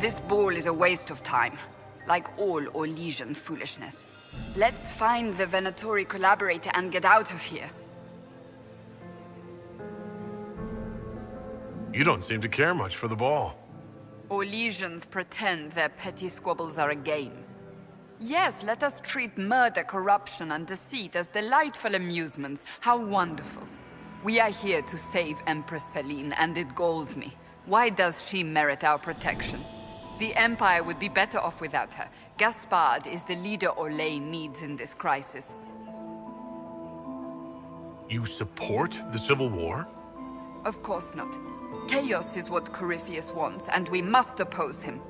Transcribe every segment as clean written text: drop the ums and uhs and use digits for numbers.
This ball is a waste of time, like all Orlesian foolishness. Let's find the Venatori collaborator and get out of here. You don't seem to care much for the ball. Orlesians pretend their petty squabbles are a game. Yes, let us treat murder, corruption, and deceit as delightful amusements. How wonderful. We are here to save Empress Celine, and it galls me. Why does she merit our protection? The Empire would be better off without her. Gaspard is the leader Orlais needs in this crisis. You support the Civil War? Of course not. Chaos is what Corypheus wants, and we must oppose him.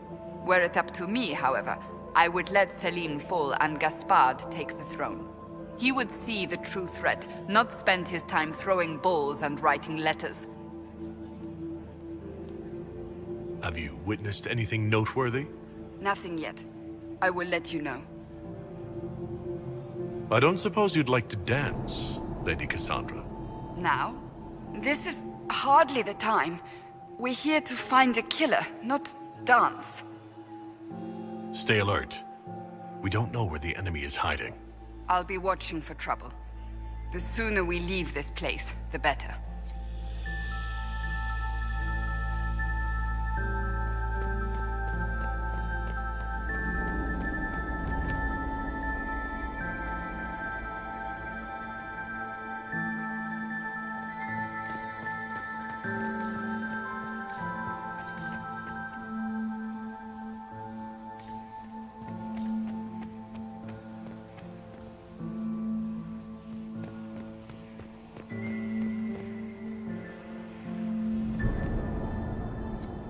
Were it up to me, however, I would let Celine fall and Gaspard take the throne. He would see the true threat, not spend his time throwing balls and writing letters. Have you witnessed anything noteworthy? Nothing yet. I will let you know. I don't suppose you'd like to dance, Lady Cassandra. Now? This is hardly the time. We're here to find a killer, not dance. Stay alert. We don't know where the enemy is hiding. I'll be watching for trouble. The sooner we leave this place, the better.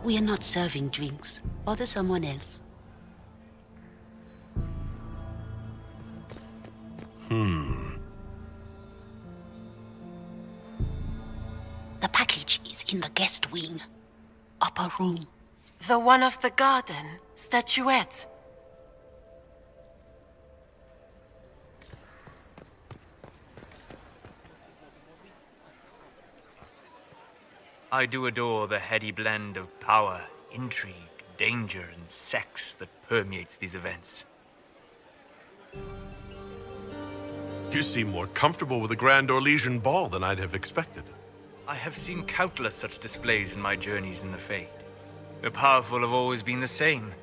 We are not serving drinks. Bother someone else. The package is in the guest wing. Upper room. The one of the garden. Statuette. I do adore the heady blend of power, intrigue, danger, and sex that permeates these events. You seem more comfortable with a Grand Orlesian ball than I'd have expected. I have seen countless such displays in my journeys in the Fade. The powerful have always been the same.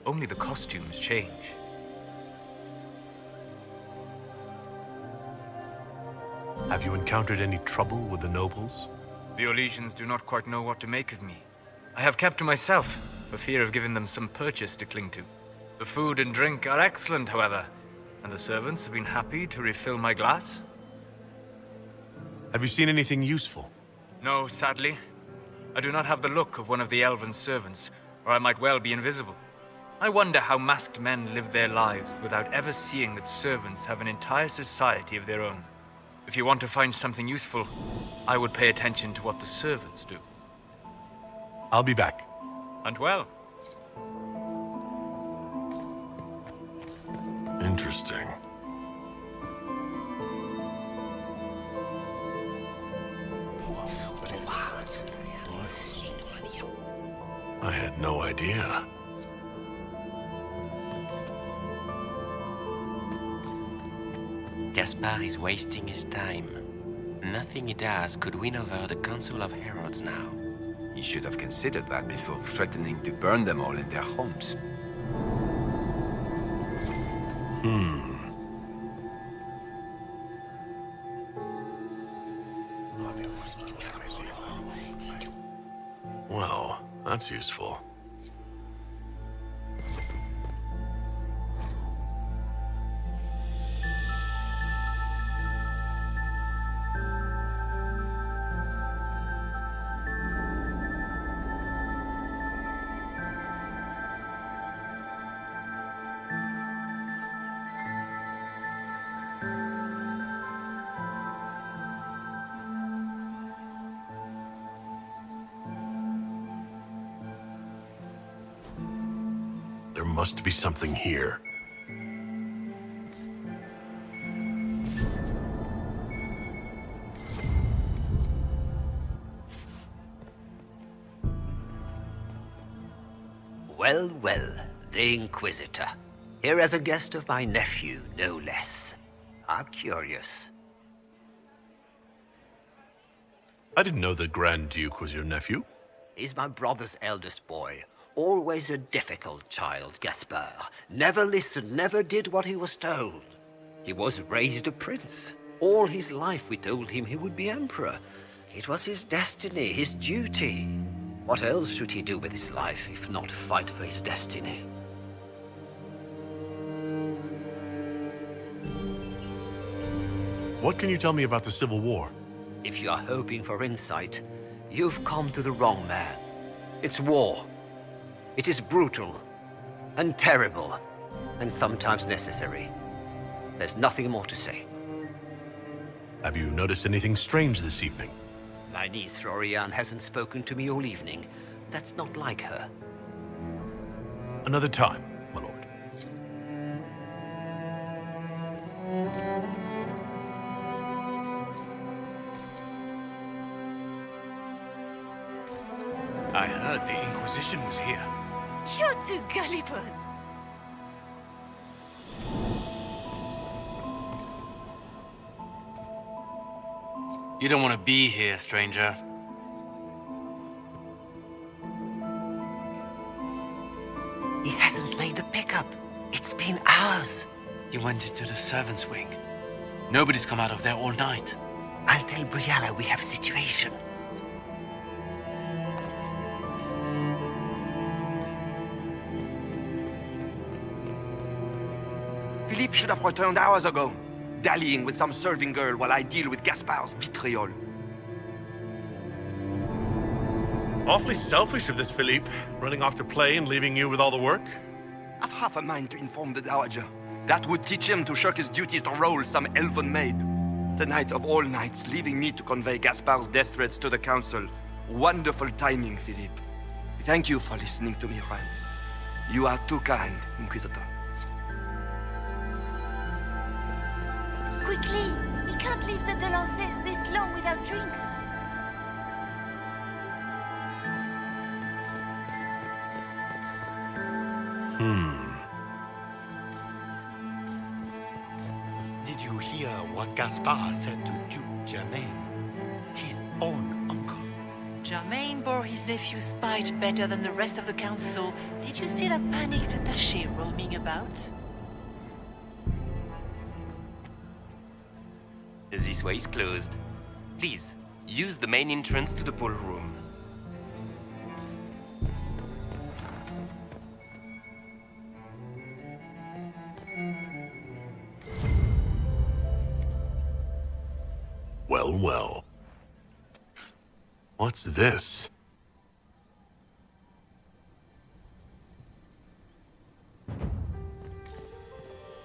Only the costumes change. Have you encountered any trouble with the nobles? The Orlesians do not quite know what to make of me. I have kept to myself, for fear of giving them some purchase to cling to. The food and drink are excellent, however, and the servants have been happy to refill my glass. Have you seen anything useful? No, sadly. I do not have the look of one of the elven servants, or I might well be invisible. I wonder how masked men live their lives without ever seeing that servants have an entire society of their own. If you want to find something useful, I would pay attention to what the servants do. I'll be back. And well. Interesting. I had no idea. Gaspard is wasting his time. Nothing he does could win over the Council of Heralds now. He should have considered that before threatening to burn them all in their homes. Well, that's useful. There must be something here. Well, well, the Inquisitor. Here as a guest of my nephew, no less. How curious. I didn't know the Grand Duke was your nephew. He's my brother's eldest boy. Always a difficult child, Gaspard. Never listened, never did what he was told. He was raised a prince. All his life we told him he would be emperor. It was his destiny, his duty. What else should he do with his life if not fight for his destiny? What can you tell me about the Civil War? If you are hoping for insight, you've come to the wrong man. It's war. It is brutal, and terrible, and sometimes necessary. There's nothing more to say. Have you noticed anything strange this evening? My niece Floriane hasn't spoken to me all evening. That's not like her. Another time, my lord. I heard the Inquisition was here. You're too gullible. You don't want to be here, stranger. He hasn't made the pickup. It's been hours. You went into the servants' wing. Nobody's come out of there all night. I'll tell Briala we have a situation. Philippe should have returned hours ago, dallying with some serving girl while I deal with Gaspard's vitriol. Awfully selfish of this Philippe, running off to play and leaving you with all the work. I've half a mind to inform the Dowager. That would teach him to shirk his duties to roll some elven maid. Tonight of all nights, leaving me to convey Gaspard's death threats to the Council. Wonderful timing, Philippe. Thank you for listening to me rant. You are too kind, Inquisitor. Quickly! We can't leave the Delancers this long without drinks. Did you hear what Gaspard said to Duke Germain? His own uncle. Germain bore his nephew's spite better than the rest of the council. Did you see that panicked attaché roaming about? This way is closed. Please, use the main entrance to the ballroom. Well, well. What's this?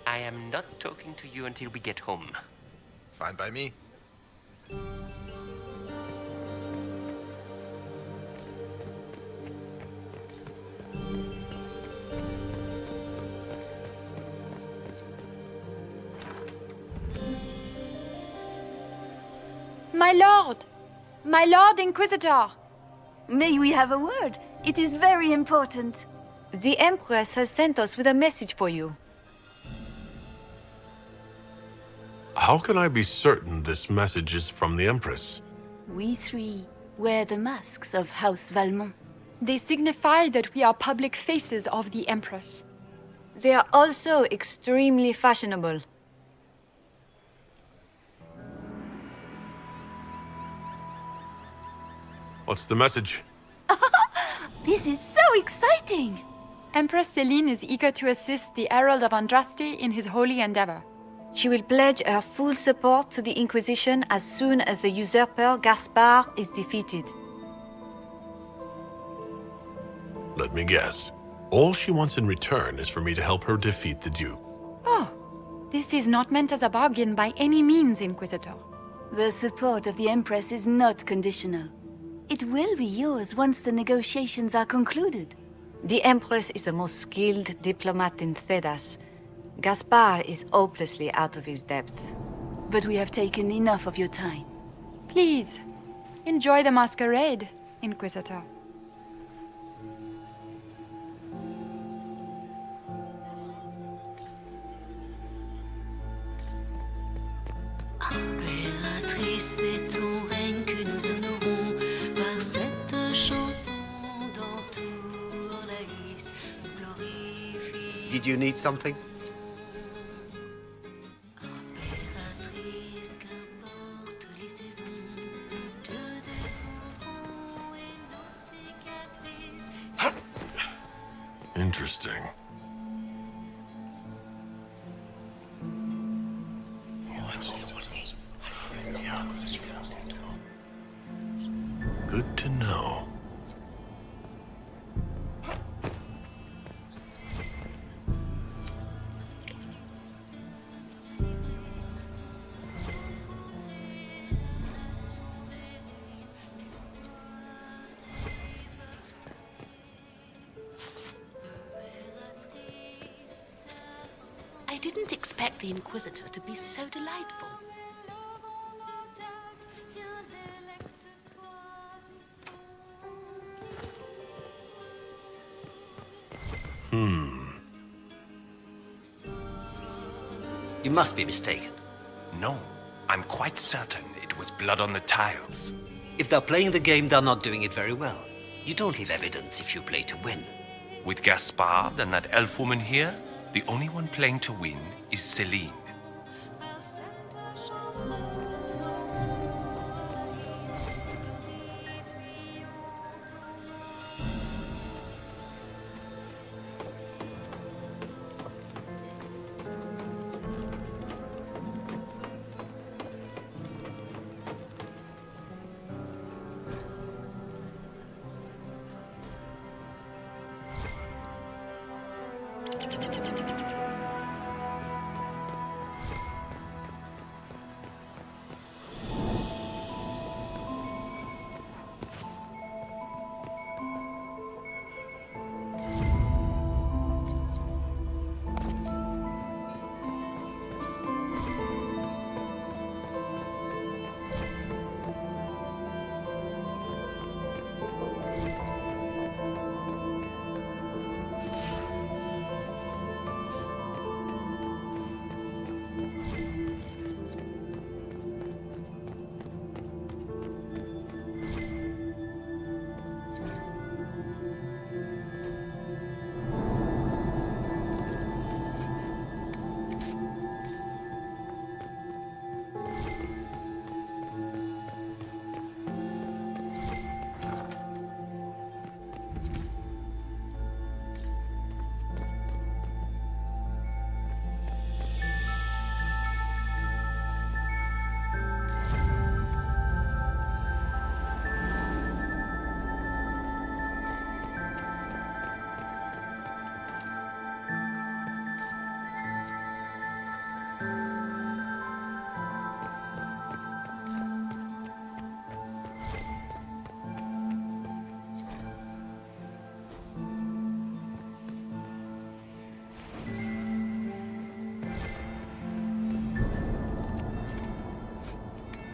I am not talking to you until we get home. Fine by me. My lord! My lord Inquisitor! May we have a word? It is very important. The Empress has sent us with a message for you. How can I be certain this message is from the Empress? We three wear the masks of House Valmont. They signify that we are public faces of the Empress. They are also extremely fashionable. What's the message? This is so exciting! Empress Celine is eager to assist the Herald of Andraste in his holy endeavor. She will pledge her full support to the Inquisition as soon as the usurper Gaspard is defeated. Let me guess. All she wants in return is for me to help her defeat the Duke. Oh, this is not meant as a bargain by any means, Inquisitor. The support of the Empress is not conditional. It will be yours once the negotiations are concluded. The Empress is the most skilled diplomat in Thedas. Gaspard is hopelessly out of his depth. But we have taken enough of your time. Please, enjoy the masquerade, Inquisitor. Did you need something? Interesting. Good to know. I didn't expect the Inquisitor to be so delightful. You must be mistaken. No, I'm quite certain it was blood on the tiles. If they're playing the game, they're not doing it very well. You don't leave evidence if you play to win. With Gaspard and that elf woman here, the only one playing to win is Celine.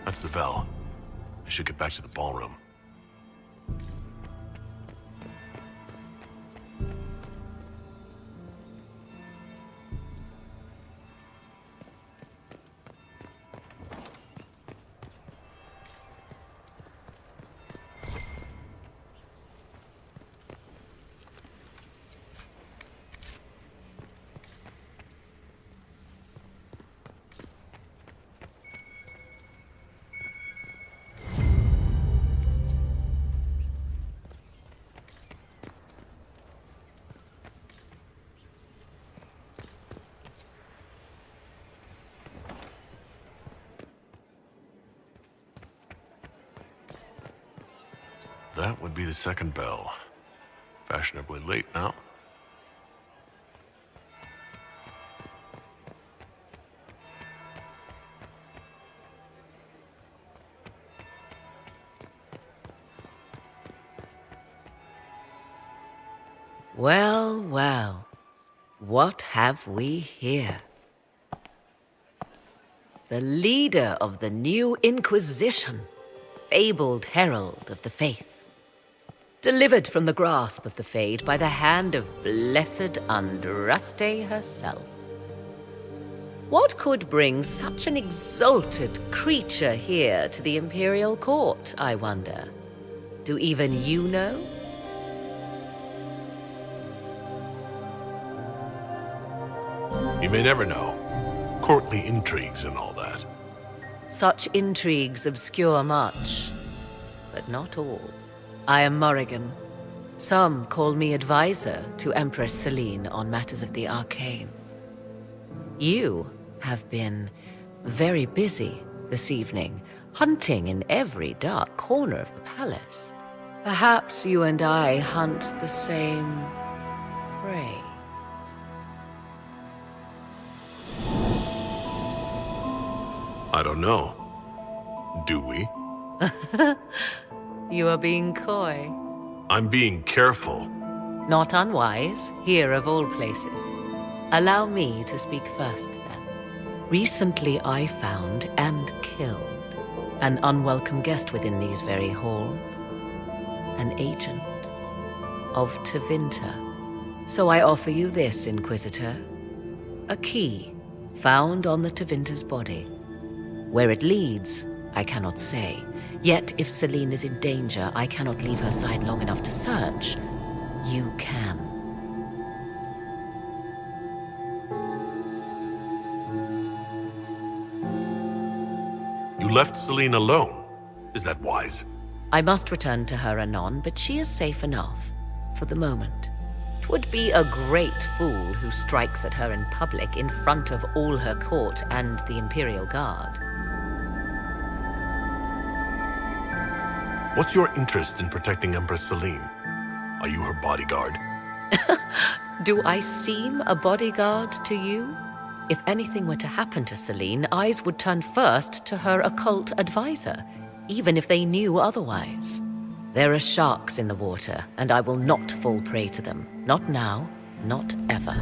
That's the bell. I should get back to the ballroom. That would be the second bell. Fashionably late now. Well, well. What have we here? The leader of the new Inquisition, fabled herald of the faith. Delivered from the grasp of the Fade by the hand of blessed Andraste herself. What could bring such an exalted creature here to the Imperial Court, I wonder? Do even you know? You may never know. Courtly intrigues and all that. Such intrigues obscure much, but not all. I am Morrigan. Some call me advisor to Empress Celine on matters of the arcane. You have been very busy this evening, hunting in every dark corner of the palace. Perhaps you and I hunt the same prey. I don't know. Do we? You are being coy. I'm being careful. Not unwise, here of all places. Allow me to speak first, then. Recently I found and killed an unwelcome guest within these very halls. An agent of Tevinter. So I offer you this, Inquisitor. A key found on the Tevinter's body. Where it leads, I cannot say. Yet if Celine is in danger, I cannot leave her side long enough to search. You can. You left Celine alone. Is that wise? I must return to her anon, but she is safe enough, for the moment. 'Twould be a great fool who strikes at her in public in front of all her court and the Imperial Guard. What's your interest in protecting Empress Celine? Are you her bodyguard? Do I seem a bodyguard to you? If anything were to happen to Celine, eyes would turn first to her occult advisor, even if they knew otherwise. There are sharks in the water, and I will not fall prey to them. Not now, not ever.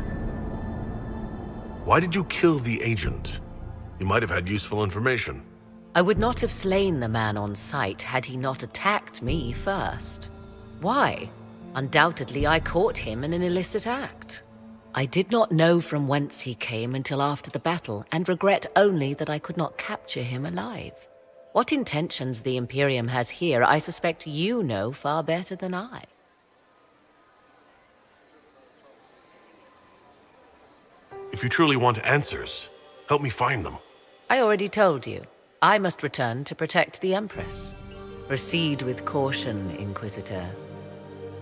Why did you kill the agent? You might have had useful information. I would not have slain the man on sight had he not attacked me first. Why? Undoubtedly, I caught him in an illicit act. I did not know from whence he came until after the battle, and regret only that I could not capture him alive. What intentions the Imperium has here, I suspect you know far better than I. If you truly want answers, help me find them. I already told you. I must return to protect the Empress. Proceed with caution, Inquisitor.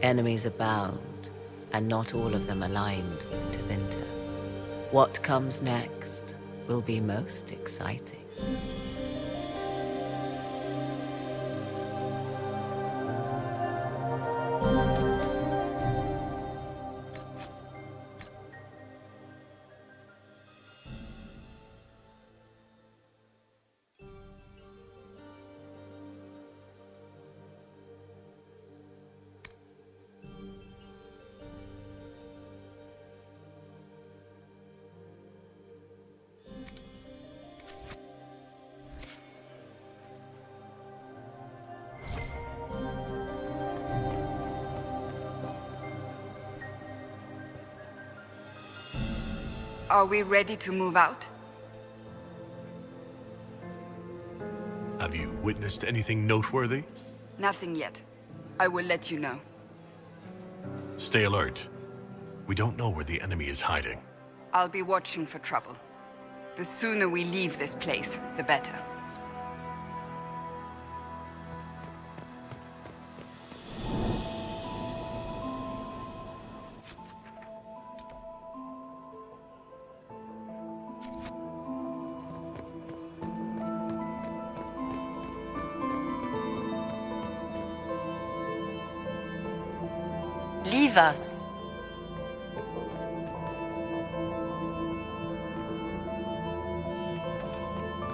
Enemies abound, and not all of them aligned with Tevinter. What comes next will be most exciting. Are we ready to move out? Have you witnessed anything noteworthy? Nothing yet. I will let you know. Stay alert. We don't know where the enemy is hiding. I'll be watching for trouble. The sooner we leave this place, the better. Leave us.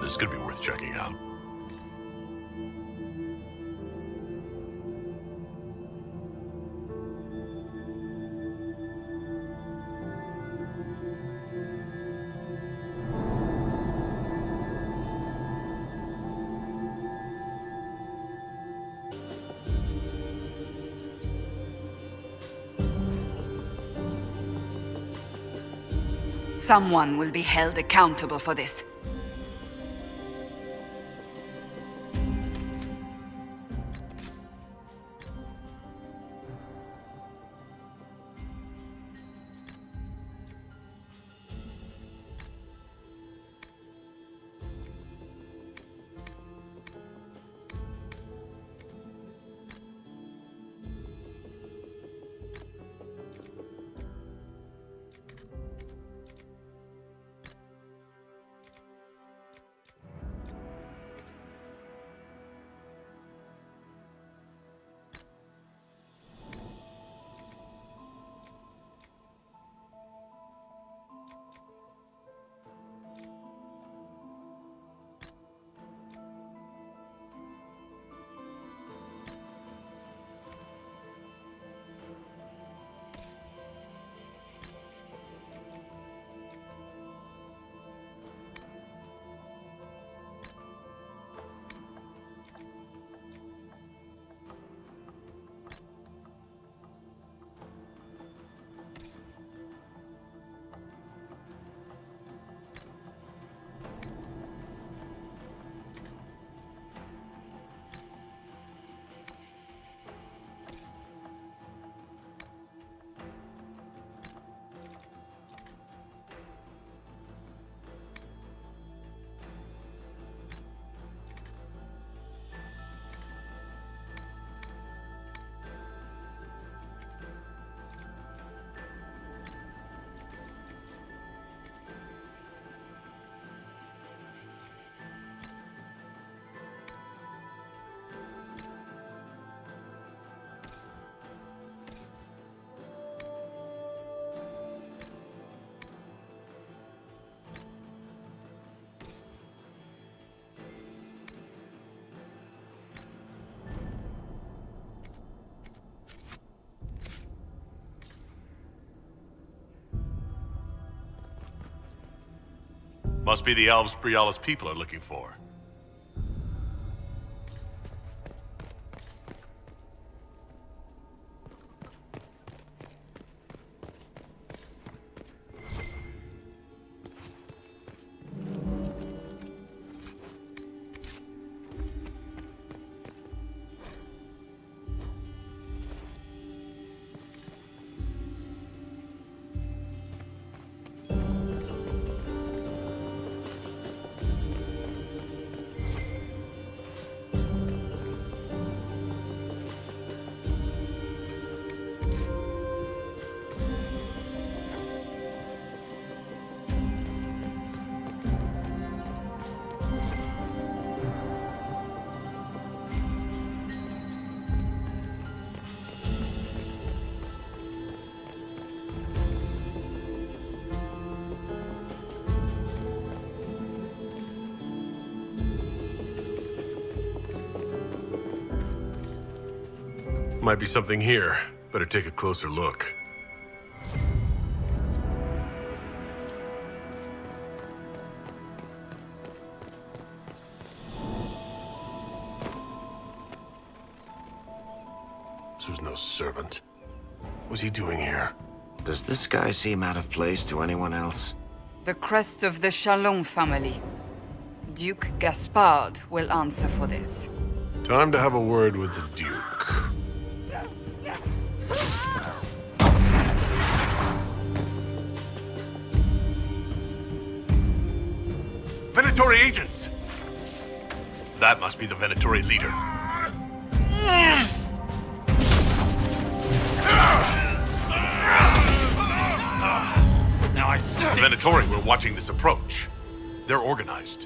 This could be worth checking out. Someone will be held accountable for this. Must be the elves Briala's people are looking for. Might be something here. Better take a closer look. This was no servant. What's he doing here? Does this guy seem out of place to anyone else? The crest of the Chalon family. Duke Gaspard will answer for this. Time to have a word with the Duke. Venatori agents! That must be the Venatori leader. Now I see. The Venatori were watching this approach. They're organized.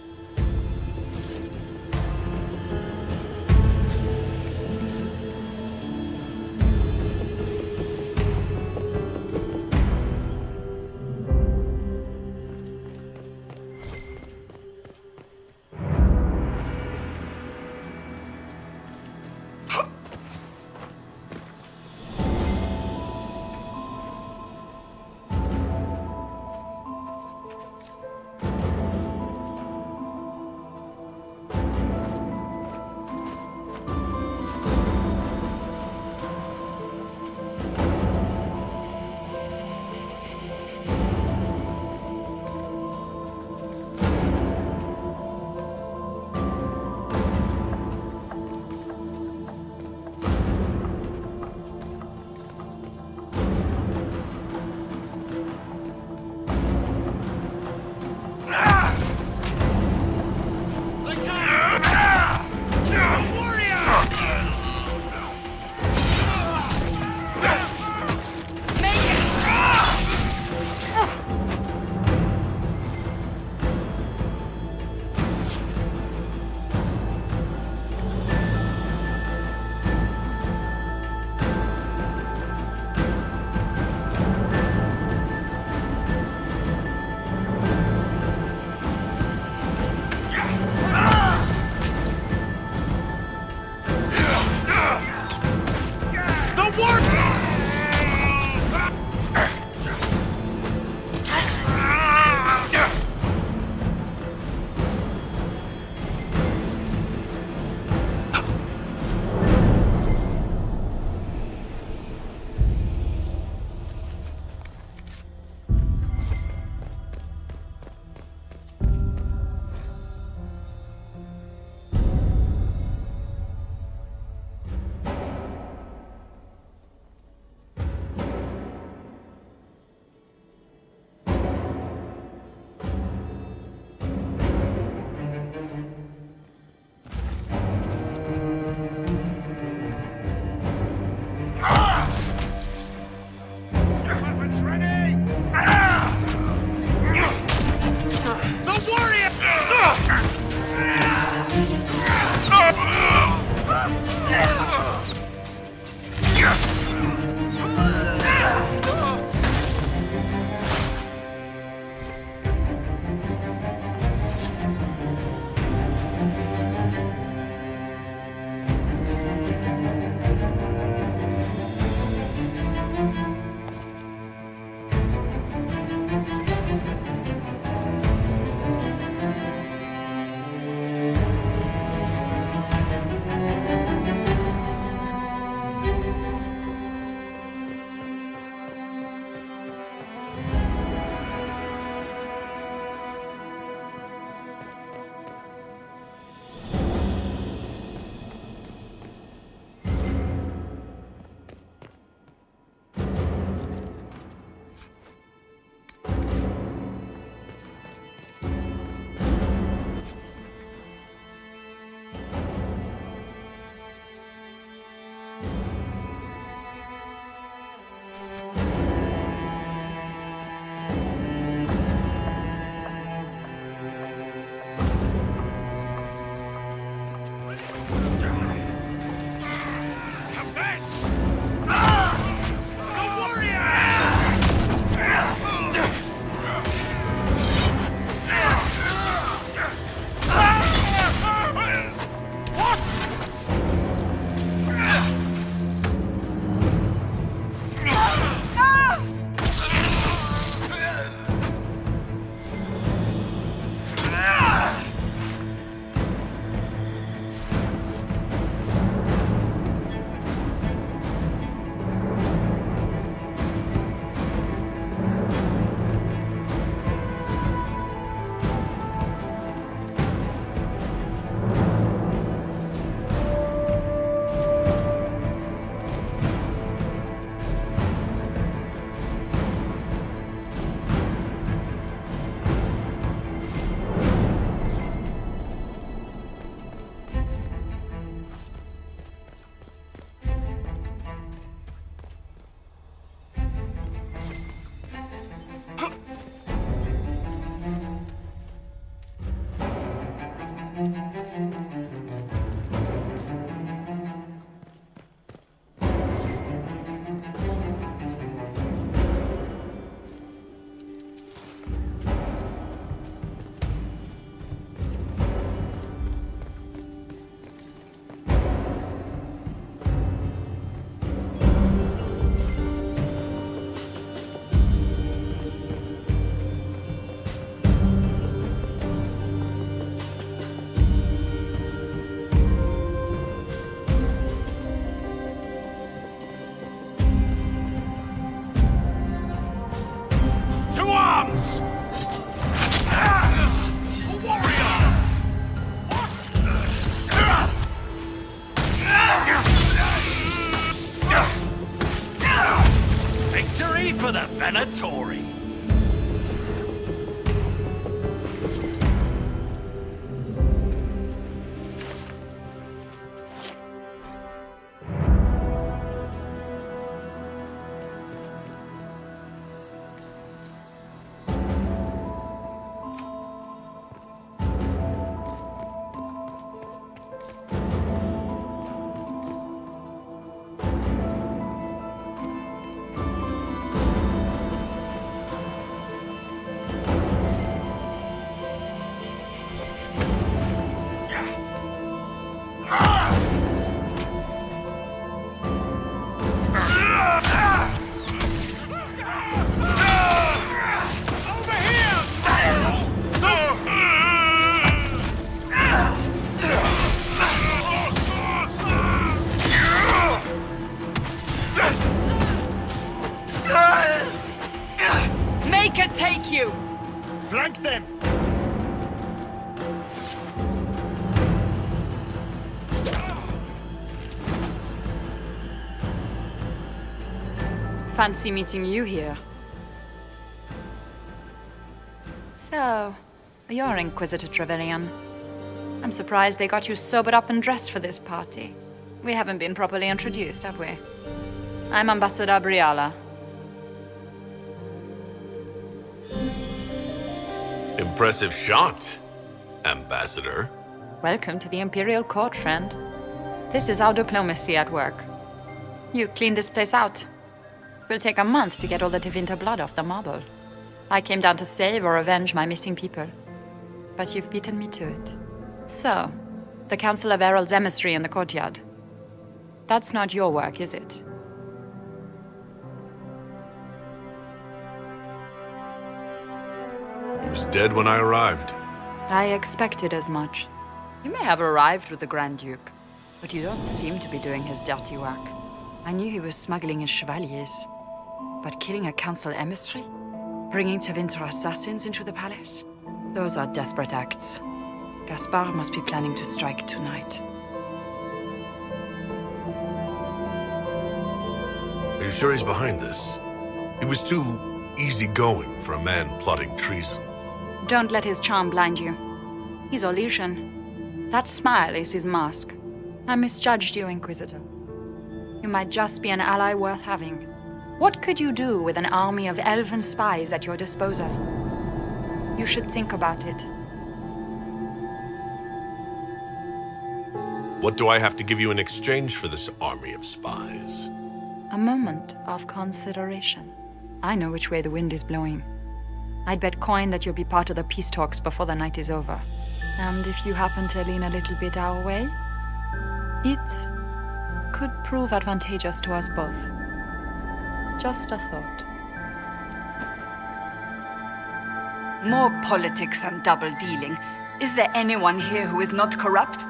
Tory. Make it take you! Flank them! Fancy meeting you here. So, you're Inquisitor Trevelyan. I'm surprised they got you sobered up and dressed for this party. We haven't been properly introduced, have we? I'm Ambassador Briala. Impressive shot, Ambassador. Welcome to the Imperial Court, friend. This is our diplomacy at work. You clean this place out. Will take a month to get all the Tevinter blood off the marble. I came down to save or avenge my missing people. But you've beaten me to it. So, the Council of Herald's emissary in the courtyard. That's not your work, is it? He was dead when I arrived. I expected as much. You may have arrived with the Grand Duke, but you don't seem to be doing his dirty work. I knew he was smuggling his chevaliers. But killing a council emissary? Bringing Tevinter assassins into the palace? Those are desperate acts. Gaspard must be planning to strike tonight. Are you sure he's behind this? He was too easygoing for a man plotting treason. Don't let his charm blind you. He's Orlesian. That smile is his mask. I misjudged you, Inquisitor. You might just be an ally worth having. What could you do with an army of elven spies at your disposal? You should think about it. What do I have to give you in exchange for this army of spies? A moment of consideration. I know which way the wind is blowing. I'd bet coin that you'll be part of the peace talks before the night is over. And if you happen to lean a little bit our way, it could prove advantageous to us both. Just a thought. More politics and double-dealing. Is there anyone here who is not corrupt?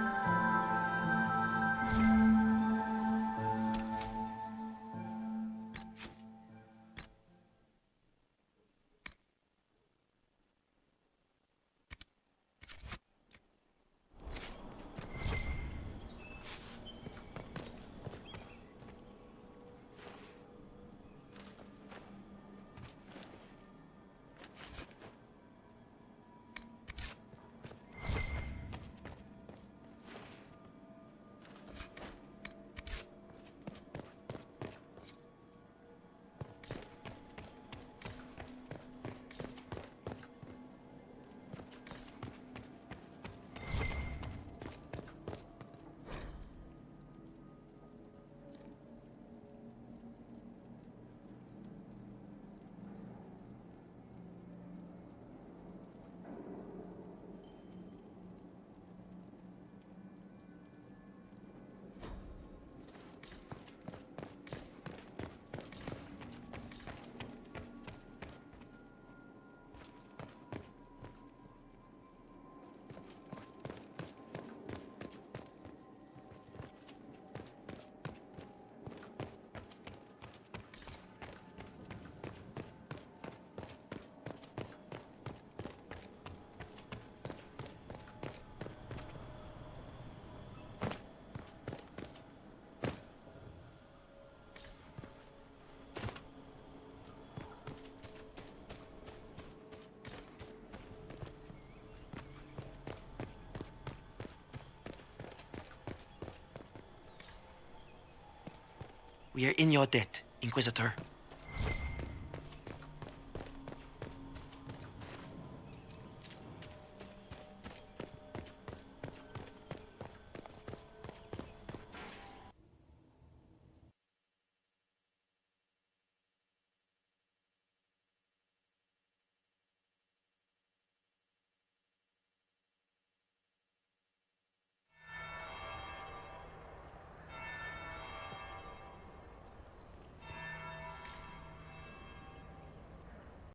We are in your debt, Inquisitor.